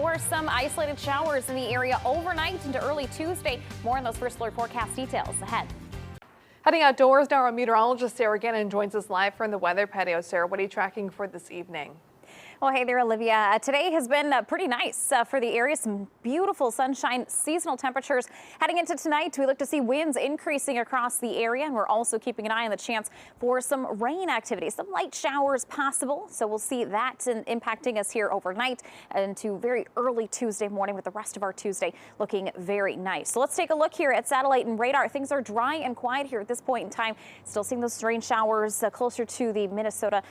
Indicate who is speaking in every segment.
Speaker 1: for some isolated showers in the area overnight into early Tuesday. More on those first alert forecast details ahead.
Speaker 2: Heading outdoors now, our meteorologist Sarah Gannon joins us live from the weather patio. Sarah, what are you tracking for this evening?
Speaker 1: Well, hey there, Olivia. Today has been pretty nice for the area. Some beautiful sunshine, seasonal temperatures. Heading into tonight, we look to see winds increasing across the area, and we're also keeping an eye on the chance for some rain activity, some light showers possible. So we'll see that impacting us here overnight into very early Tuesday morning, with the rest of our Tuesday looking very nice. So let's take a look here at satellite and radar. Things are dry and quiet here at this point in time. Still seeing those rain showers closer to the Minnesota,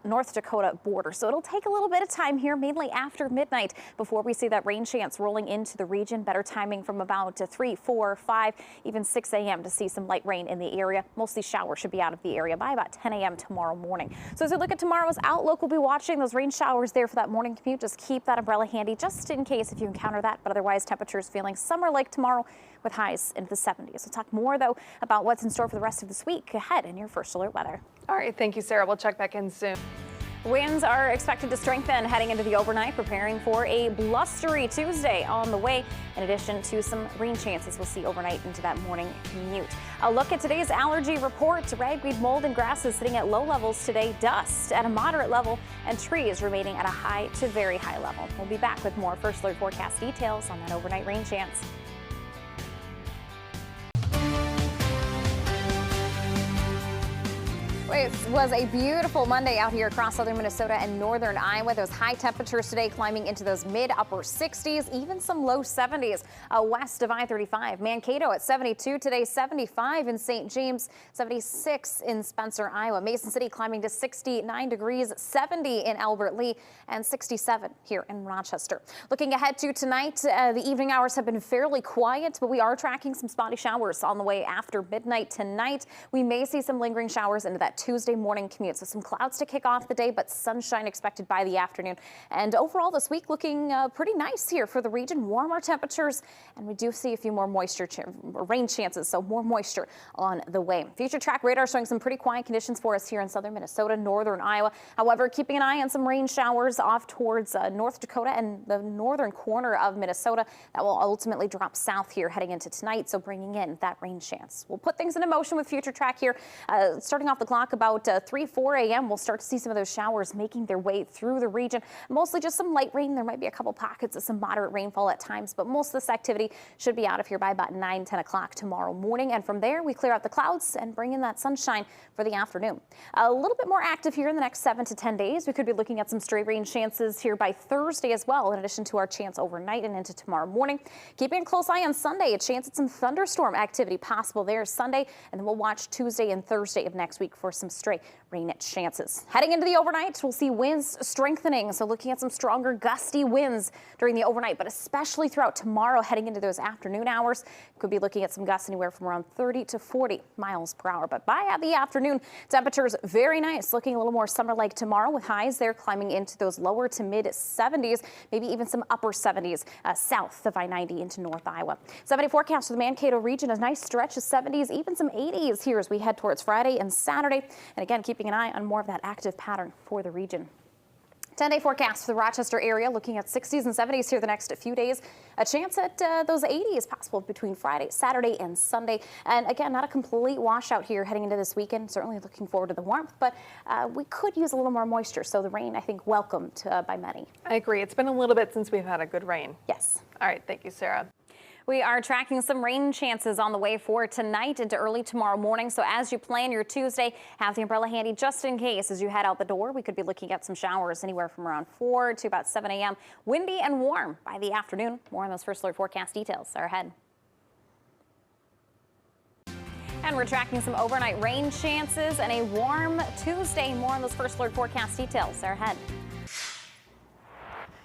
Speaker 1: North Dakota border. So it'll take a little bit of time here, mainly after midnight, before we see that rain chance rolling into the region. Better timing from about 3, 4, 5, even 6 a.m. to see some light rain in the area. Most of these showers should be out of the area by about 10 a.m. tomorrow morning. So as we look at tomorrow's outlook, we'll be watching those rain showers there for that morning commute. Just keep that umbrella handy just in case if you encounter that. But otherwise, temperatures feeling summer-like tomorrow with highs into the 70s. We'll talk more, though, about what's in store for the rest of this week ahead in your first alert weather.
Speaker 2: All right, thank you, Sarah. We'll check back in soon.
Speaker 1: Winds are expected to strengthen heading into the overnight, preparing for a blustery Tuesday on the way, in addition to some rain chances we'll see overnight into that morning commute. A look at today's allergy report. Ragweed, mold, and grasses sitting at low levels today, dust at a moderate level, and trees remaining at a high to very high level. We'll be back with more first alert forecast details on that overnight rain chance. It was a beautiful Monday out here across southern Minnesota and northern Iowa. Those high temperatures today climbing into those mid-upper 60s, even some low 70s west of I-35. Mankato at 72 today, 75 in St. James, 76 in Spencer, Iowa. Mason City climbing to 69 degrees, 70 in Albert Lee, and 67 here in Rochester. Looking ahead to tonight, the evening hours have been fairly quiet, but we are tracking some spotty showers on the way after midnight tonight. We may see some lingering showers into that Tuesday morning commute. So some clouds to kick off the day, but sunshine expected by the afternoon. And overall this week looking pretty nice here for the region. Warmer temperatures, and we do see a few more rain chances, so more moisture on the way. Future track radar showing some pretty quiet conditions for us here in southern Minnesota, northern Iowa. However, keeping an eye on some rain showers off towards North Dakota and the northern corner of Minnesota. That will ultimately drop south here heading into tonight, so bringing in that rain chance. We'll put things into motion with future track here. Starting off the clock about 3, 4 a.m. We'll start to see some of those showers making their way through the region. Mostly just some light rain. There might be a couple pockets of some moderate rainfall at times, but most of this activity should be out of here by about 9, 10 o'clock tomorrow morning. And from there, we clear out the clouds and bring in that sunshine for the afternoon. A little bit more active here in the next 7 to 10 days. We could be looking at some stray rain chances here by Thursday as well, in addition to our chance overnight and into tomorrow morning. Keeping a close eye on Sunday, a chance at some thunderstorm activity possible there Sunday, and then we'll watch Tuesday and Thursday of next week for some stray rain chances. Heading into the overnight, we'll see winds strengthening. So looking at some stronger gusty winds during the overnight, but especially throughout tomorrow heading into those afternoon hours. Could be looking at some gusts anywhere from around 30 to 40 miles per hour. But by the afternoon, temperatures very nice, looking a little more summer-like tomorrow, with highs there climbing into those lower to mid 70s, maybe even some upper 70s south of I-90 into North Iowa. 70 forecast for the Mankato region, a nice stretch of 70s, even some 80s here as we head towards Friday and Saturday. And again, keeping an eye on more of that active pattern for the region. 10-day forecast for the Rochester area, looking at 60s and 70s here the next few days. A chance at those 80s possible between Friday, Saturday, and Sunday. And again, not a complete washout here heading into this weekend. Certainly looking forward to the warmth, but we could use a little more moisture. So the rain, I think, welcomed by many.
Speaker 2: I agree. It's been a little bit since we've had a good rain.
Speaker 1: Yes.
Speaker 2: All right. Thank you, Sarah.
Speaker 1: We are tracking some rain chances on the way for tonight into early tomorrow morning. So as you plan your Tuesday, have the umbrella handy just in case as you head out the door. We could be looking at some showers anywhere from around 4 to about 7 a.m. Windy and warm by the afternoon. More on those first alert forecast details are ahead. And we're tracking some overnight rain chances and a warm Tuesday. More on those first alert forecast details are ahead.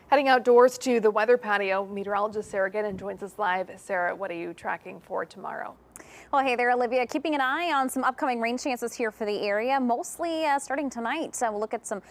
Speaker 2: Heading outdoors to the weather patio, meteorologist Sarah Gannon joins us live. Sarah, what are you tracking for tomorrow?
Speaker 1: Well, hey there, Olivia. Keeping an eye on some upcoming rain chances here for the area, mostly starting tonight. We'll look at some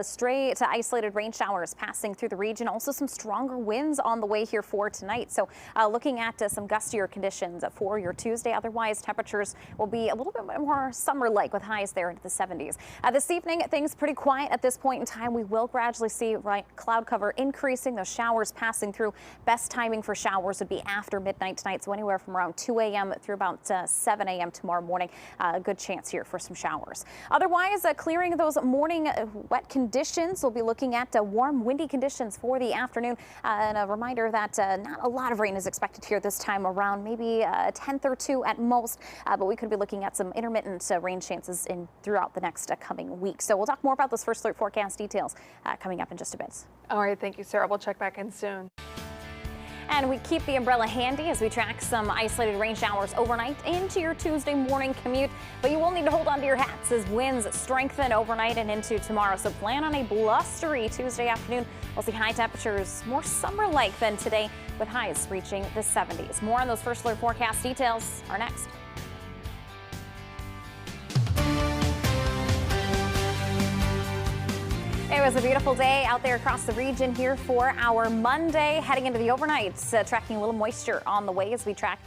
Speaker 1: stray to isolated rain showers passing through the region. Also some stronger winds on the way here for tonight. So looking at some gustier conditions for your Tuesday. Otherwise, temperatures will be a little bit more summer-like with highs there into the 70s. This evening, things pretty quiet at this point in time. We will gradually see cloud cover increasing, those showers passing through. Best timing for showers would be after midnight tonight, so anywhere from around 2 a.m. through about 7 a.m. tomorrow morning. A good chance here for some showers. Otherwise, clearing those morning wet conditions. We'll be looking at warm, windy conditions for the afternoon. And a reminder that not a lot of rain is expected here this time around, maybe a tenth or two at most. But we could be looking at some intermittent rain chances throughout the next coming week. So we'll talk more about those first alert forecast details coming up in just a bit.
Speaker 2: All right, thank you, Sarah. We'll check back in soon.
Speaker 1: And we keep the umbrella handy as we track some isolated rain showers overnight into your Tuesday morning commute. But you will need to hold on to your hats as winds strengthen overnight and into tomorrow. So plan on a blustery Tuesday afternoon. We'll see high temperatures more summer-like than today, with highs reaching the 70s. More on those first alert forecast details are next. It was a beautiful day out there across the region here for our Monday. Heading into the overnights, tracking a little moisture on the way as we track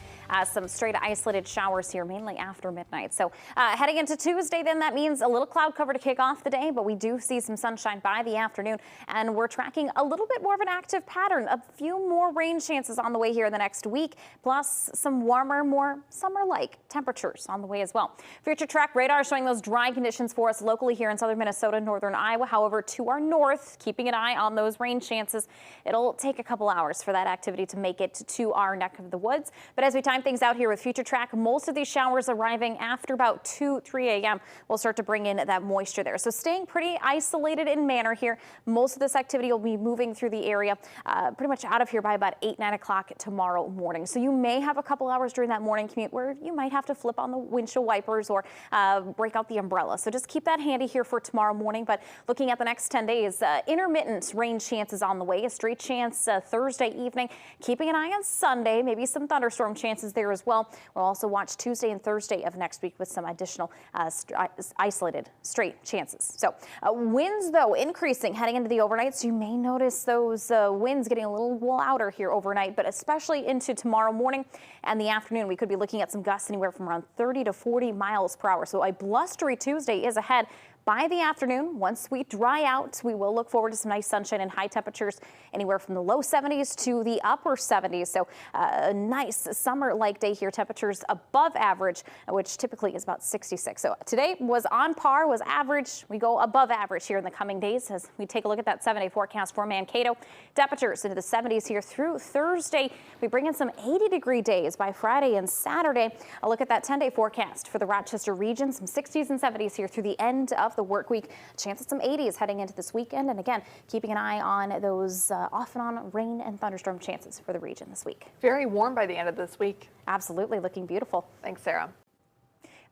Speaker 1: some straight isolated showers here, mainly after midnight. So heading into Tuesday, then that means a little cloud cover to kick off the day, but we do see some sunshine by the afternoon, and we're tracking a little bit more of an active pattern. A few more rain chances on the way here in the next week, plus some warmer, more summer-like temperatures on the way as well. Future track radar showing those dry conditions for us locally here in southern Minnesota, northern Iowa. However, to our north, keeping an eye on those rain chances. It'll take a couple hours for that activity to make it to our neck of the woods. But as we time things out here with Future Track, most of these showers arriving after about 2-3 a.m. will start to bring in that moisture there. So staying pretty isolated in manner here. Most of this activity will be moving through the area pretty much out of here by about 8-9 o'clock tomorrow morning. So you may have a couple hours during that morning commute where you might have to flip on the windshield wipers or break out the umbrella. So just keep that handy here for tomorrow morning. But looking at the next 10 days, intermittent rain chances on the way. A straight chance Thursday evening. Keeping an eye on Sunday, maybe some thunderstorm chances there as well. We'll also watch Tuesday and Thursday of next week with some additional isolated straight chances. So winds, though, increasing heading into the overnight. So you may notice those winds getting a little louder here overnight, but especially into tomorrow morning and the afternoon. We could be looking at some gusts anywhere from around 30 to 40 miles per hour. So a blustery Tuesday is ahead. By the afternoon, once we dry out, we will look forward to some nice sunshine and high temperatures anywhere from the low 70s to the upper 70s. So a nice summer-like day here. Temperatures above average, which typically is about 66. So today was on par, was average. We go above average here in the coming days as we take a look at that 7-day forecast for Mankato. Temperatures into the 70s here through Thursday. We bring in some 80-degree days by Friday and Saturday. A look at that 10-day forecast for the Rochester region. Some 60s and 70s here through the end of the work week. Chance of some 80s heading into this weekend. And again, keeping an eye on those off and on rain and thunderstorm chances for the region this week.
Speaker 2: Very warm by the end of this week.
Speaker 1: Absolutely, looking beautiful.
Speaker 2: Thanks, Sarah.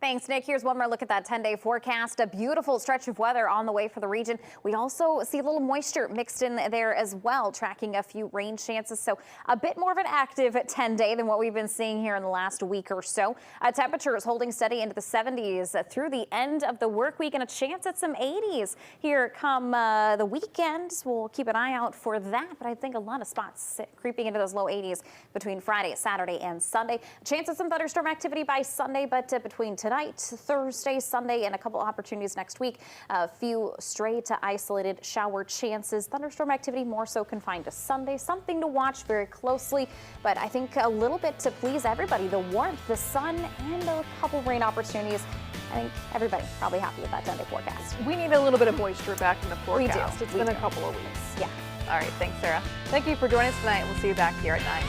Speaker 1: Thanks, Nick. Here's one more look at that 10-day forecast. A beautiful stretch of weather on the way for the region. We also see a little moisture mixed in there as well, tracking a few rain chances. So a bit more of an active 10-day than what we've been seeing here in the last week or so. Temperatures holding steady into the 70s through the end of the work week, and a chance at some 80s here come the weekend. We'll keep an eye out for that, but I think a lot of spots creeping into those low 80s between Friday, Saturday, and Sunday. A chance of some thunderstorm activity by Sunday, but between tonight, Thursday, Sunday, and a couple opportunities next week. A few stray to isolated shower chances. Thunderstorm activity more so confined to Sunday. Something to watch very closely, but I think a little bit to please everybody. The warmth, the sun, and a couple rain opportunities. I think everybody probably happy with that 10-day forecast.
Speaker 2: We need a little bit of moisture back in the forecast.
Speaker 1: We do.
Speaker 2: It's been a couple of weeks.
Speaker 1: Yeah.
Speaker 2: All right. Thanks, Sarah. Thank you for joining us tonight. We'll see you back here at 9.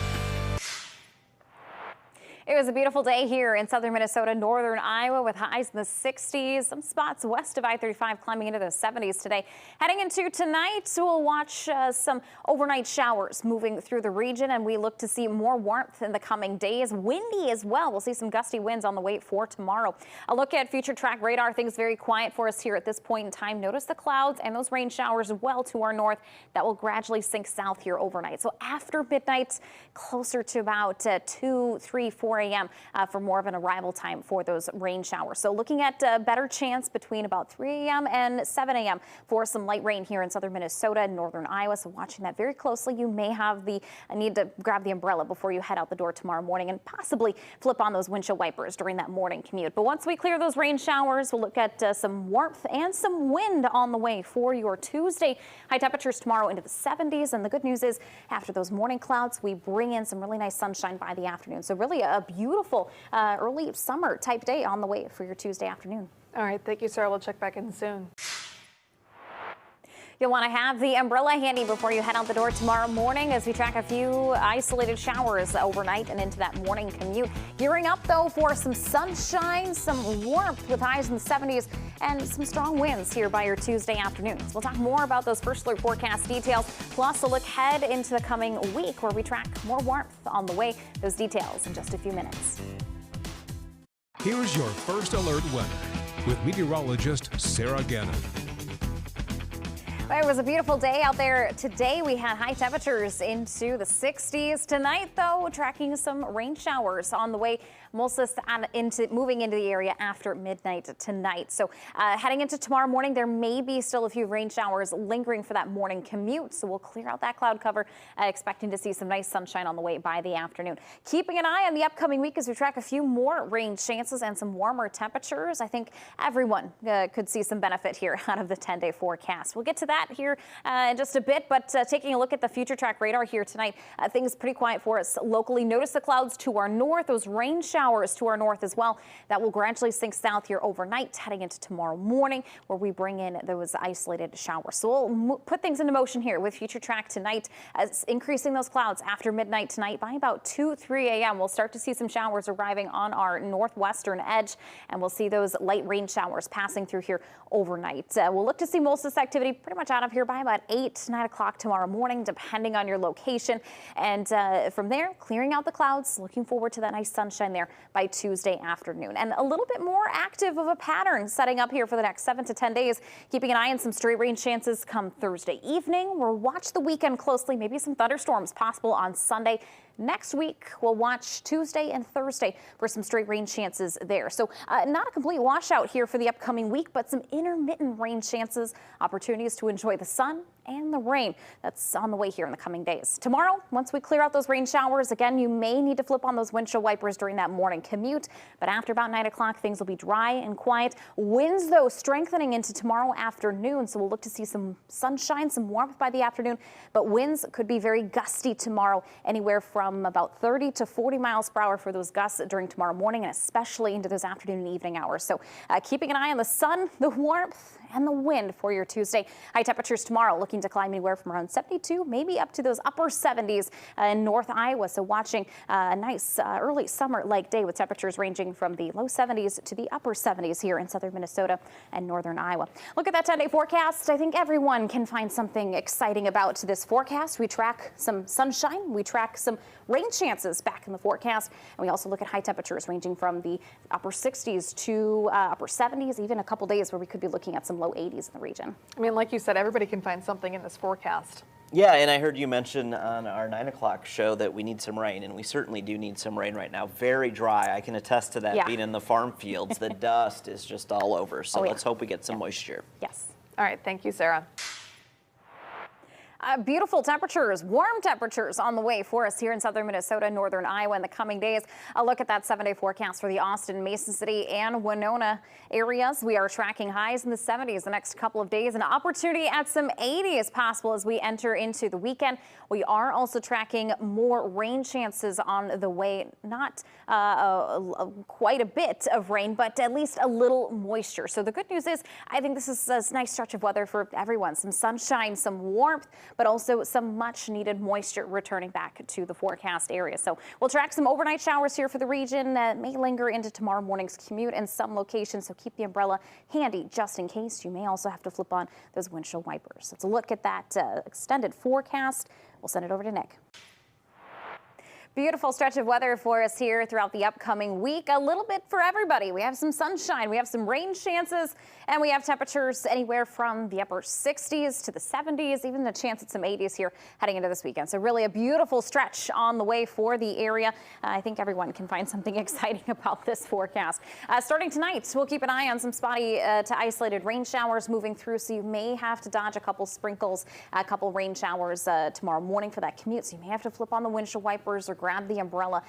Speaker 1: It was a beautiful day here in southern Minnesota, northern Iowa, with highs in the 60s. Some spots west of I-35 climbing into the 70s today. Heading into tonight, we'll watch some overnight showers moving through the region, and we look to see more warmth in the coming days. Windy as well. We'll see some gusty winds on the way for tomorrow. A look at future track radar. Things very quiet for us here at this point in time. Notice the clouds and those rain showers well to our north. That will gradually sink south here overnight. So after midnight, closer to about 2, 3, 4 4 a.m. For more of an arrival time for those rain showers. So looking at a better chance between about 3 a.m. and 7 a.m. for some light rain here in southern Minnesota and northern Iowa. So watching that very closely. You may have the need to grab the umbrella before you head out the door tomorrow morning and possibly flip on those windshield wipers during that morning commute. But once we clear those rain showers, we'll look at some warmth and some wind on the way for your Tuesday. High temperatures tomorrow into the 70s. And the good news is after those morning clouds, we bring in some really nice sunshine by the afternoon. So really a beautiful early summer type day on the way for your Tuesday afternoon.
Speaker 2: All right. Thank you, Sarah. We'll check back in soon.
Speaker 1: You'll want to have the umbrella handy before you head out the door tomorrow morning as we track a few isolated showers overnight and into that morning commute. Gearing up, though, for some sunshine, some warmth with highs in the 70s and some strong winds here by your Tuesday afternoons. We'll talk more about those first alert forecast details, plus a look ahead into the coming week where we track more warmth on the way. Those details in just a few minutes.
Speaker 3: Here's your first alert weather with meteorologist Sarah Gannon.
Speaker 1: It was a beautiful day out there today. We had high temperatures into the 60s. Tonight, though, tracking some rain showers on the way. Mostly moving into the area after midnight tonight. So heading into tomorrow morning, there may be still a few rain showers lingering for that morning commute. So we'll clear out that cloud cover, expecting to see some nice sunshine on the way by the afternoon. Keeping an eye on the upcoming week as we track a few more rain chances and some warmer temperatures. I think everyone could see some benefit here out of the 10-day forecast. We'll get to that here in just a bit, but taking a look at the future track radar here tonight, things pretty quiet for us locally. Notice the clouds to our north, those rain showers to our north as well. That will gradually sink south here overnight, heading into tomorrow morning, where we bring in those isolated showers. So we'll put things into motion here with future track tonight, as increasing those clouds after midnight tonight. By about 2-3 a.m. we'll start to see some showers arriving on our northwestern edge, and we'll see those light rain showers passing through here overnight. We'll look to see most of this activity pretty much out of here by about 8-9 o'clock tomorrow morning, depending on your location. And from there, clearing out the clouds, looking forward to that nice sunshine there by Tuesday afternoon. And a little bit more active of a pattern setting up here for the next 7 to 10 days, keeping an eye on some straight rain chances come Thursday evening. We'll watch the weekend closely, maybe some thunderstorms possible on Sunday. Next week, we'll watch Tuesday and Thursday for some straight rain chances there. So not a complete washout here for the upcoming week, but some intermittent rain chances, opportunities to enjoy the sun and the rain that's on the way here in the coming days. Tomorrow, once we clear out those rain showers, again, you may need to flip on those windshield wipers during that morning commute. But after about 9 o'clock, things will be dry and quiet. Winds, though, strengthening into tomorrow afternoon. So we'll look to see some sunshine, some warmth by the afternoon. But winds could be very gusty tomorrow, anywhere from about 30 to 40 miles per hour for those gusts during tomorrow morning, and especially into those afternoon and evening hours. So keeping an eye on the sun, the warmth, and the wind for your Tuesday. High temperatures tomorrow looking to climb anywhere from around 72, maybe up to those upper 70s in North Iowa. So watching a nice early summer-like day with temperatures ranging from the low 70s to the upper 70s here in southern Minnesota and northern Iowa. Look at that 10-day forecast. I think everyone can find something exciting about this forecast. We track some sunshine. We track some rain chances back in the forecast. And we also look at high temperatures ranging from the upper 60s to upper 70s, even a couple days where we could be looking at some low 80s in the region.
Speaker 2: I mean, like you said, everybody can find something in this forecast.
Speaker 4: Yeah, and I heard you mention on our 9 o'clock show that we need some rain, and we certainly do need some rain right now. Very dry. I can attest to that, being in the farm fields. The dust is just all over, so let's hope we get some moisture.
Speaker 1: Yes.
Speaker 2: All right, thank you, Sarah.
Speaker 1: Beautiful temperatures, warm temperatures on the way for us here in southern Minnesota, northern Iowa in the coming days. A look at that 7-day forecast for the Austin, Mason City, and Winona areas. We are tracking highs in the 70s the next couple of days. An opportunity at some 80s possible as we enter into the weekend. We are also tracking more rain chances on the way. Not quite a bit of rain, but at least a little moisture. So the good news is I think this is a nice stretch of weather for everyone. Some sunshine, some warmth, but also some much needed moisture returning back to the forecast area. So we'll track some overnight showers here for the region that may linger into tomorrow morning's commute in some locations. So keep the umbrella handy just in case. You may also have to flip on those windshield wipers. Let's look at that extended forecast. We'll send it over to Nick. Beautiful stretch of weather for us here throughout the upcoming week. A little bit for everybody. We have some sunshine, we have some rain chances, and we have temperatures anywhere from the upper 60s to the 70s, even a chance at some 80s here heading into this weekend. So really a beautiful stretch on the way for the area. I think everyone can find something exciting about this forecast. Starting tonight, we'll keep an eye on some spotty to isolated rain showers moving through, so you may have to dodge a couple sprinkles, a couple rain showers tomorrow morning for that commute. So you may have to flip on the windshield wipers or grab the umbrella.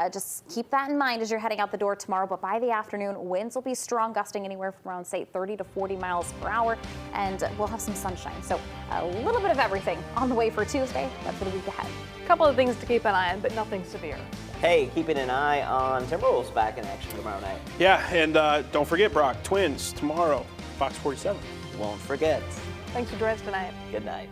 Speaker 1: Just keep that in mind as you're heading out the door tomorrow. But by the afternoon, winds will be strong, gusting anywhere from around, say, 30 to 40 miles per hour. And we'll have some sunshine. So a little bit of everything on the way for Tuesday, but for the week ahead.
Speaker 2: A couple of things to keep an eye on, but nothing severe.
Speaker 4: Hey, keeping an eye on Timberwolves back in action tomorrow night.
Speaker 5: Yeah, and don't forget, Brock, Twins tomorrow, Fox 47.
Speaker 4: Won't forget.
Speaker 2: Thanks for joining us tonight.
Speaker 4: Good night.